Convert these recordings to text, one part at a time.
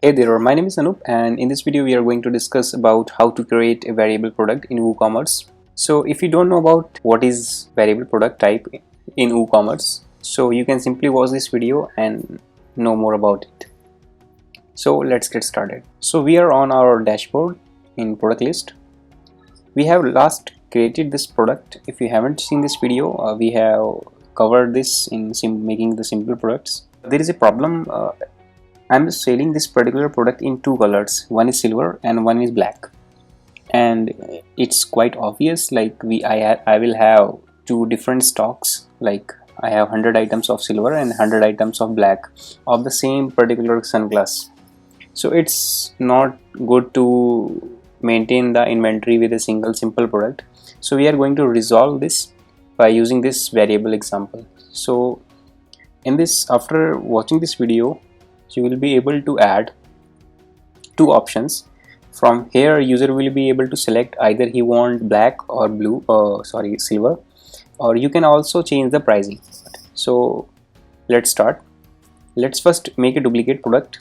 Hey there, my name is Anup, and in this video we are going to discuss about how to create a variable product in WooCommerce. So if you don't know about what is variable product type in WooCommerce, so you can simply watch this video and know more about it. So let's get started. So we are on our dashboard in product list. We have last created this product. If you haven't seen this video, we have covered this in making the simple products. There is a problem. I'm selling this particular product in two colors. One is silver and one is black, and it's quite obvious. Like I will have two different stocks. Like I have 100 items of silver and 100 items of black of the same particular sunglass. So it's not good to maintain the inventory with a single simple product. So we are going to resolve this by using this variable example. So in this, after watching this video, you will be able to add two options. From here, user will be able to select either he want black or silver, or you can also change the pricing. So let's start. Let's first make a duplicate product.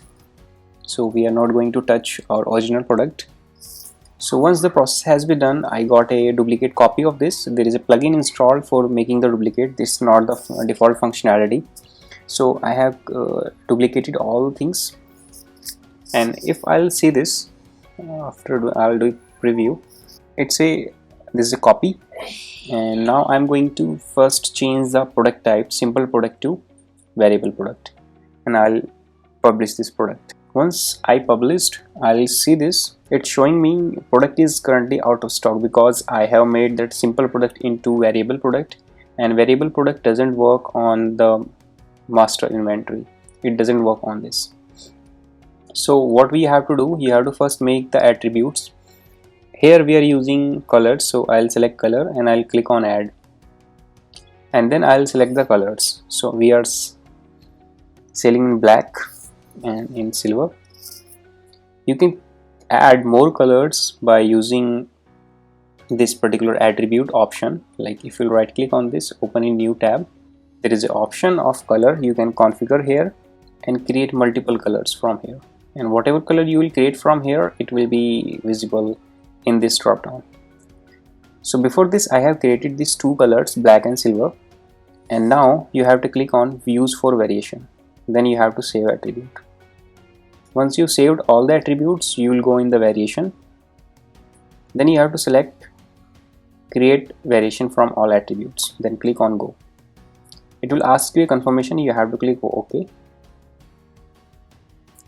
So we are not going to touch our original product. So once the process has been done, I got a duplicate copy of this. There is a plugin installed for making the duplicate. This is not the default functionality. So I have duplicated all things, and if I'll see this after I'll do preview, this is a copy, and now I'm going to first change the product type simple product to variable product, and I'll publish this product. Once I published, I'll see this. It's showing me product is currently out of stock because I have made that simple product into variable product, and variable product doesn't work on the master inventory. It doesn't work on this. So what we have to do, you have to first make the attributes. Here we are using colors, so I'll select color and I'll click on add, and then I'll select the colors. So we are selling in black and in silver. You can add more colors by using this particular attribute option. Like if you right click on this, open a new tab, there is an option of color. You can configure here and create multiple colors from here, and whatever color you will create from here, it will be visible in this drop down. So before this, I have created these two colors, black and silver, and now you have to click on views for variation. Then you have to save attribute. Once you saved all the attributes, you will go in the variation. Then you have to select create variation from all attributes, then click on go. It will ask you a confirmation. You have to click OK.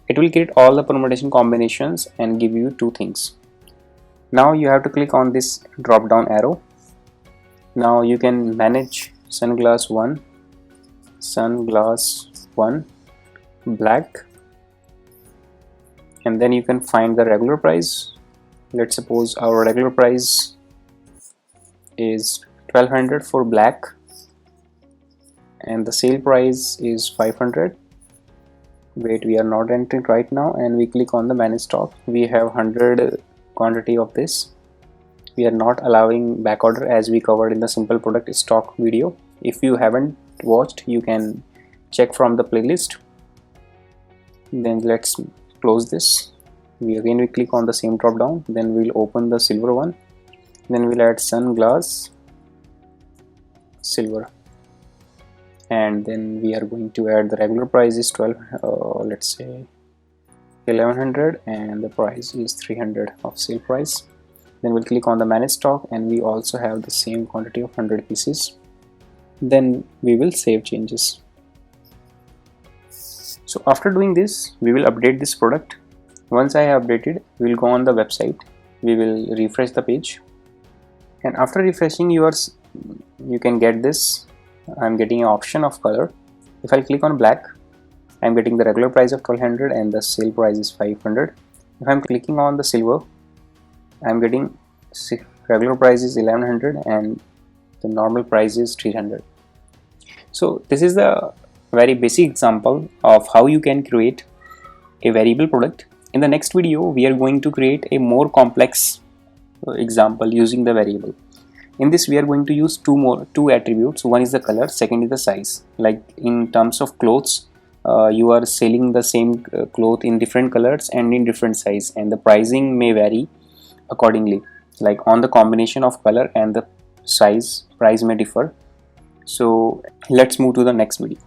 It will create all the permutation combinations and give you two things. Now you have to click on this drop down arrow. Now you can manage sunglass 1, sunglass 1, black, and then you can find the regular price. Let's suppose our regular price is 1200 for black, and the sale price is 500. Wait, we are not entering right now, and we click on the manage stock. We have 100 quantity of this. We are not allowing back order as we covered in the simple product stock video. If you haven't watched, you can check from the playlist. Then let's close this. We click on the same drop down, then we'll open the silver one, then we'll add sunglass silver, and then we are going to add the regular price is let's say 1100, and the price is 300 of sale price. Then we'll click on the manage stock, and we also have the same quantity of 100 pieces. Then we will save changes. So after doing this, we will update this product. Once I have updated, we will go on the website. We will refresh the page, and after refreshing yours, you can get this. I'm getting an option of color. If I click on black, I'm getting the regular price of 1200 and the sale price is 500. If I'm clicking on the silver, I'm getting regular price is 1100 and the normal price is 300. So this is the very basic example of how you can create a variable product. In the next video, we are going to create a more complex example using the variable. In this, we are going to use two attributes. One is the color, second is the size. Like in terms of clothes, you are selling the same cloth in different colors and in different size, and the pricing may vary accordingly, like on the combination of color and the size, price may differ. So let's move to the next video.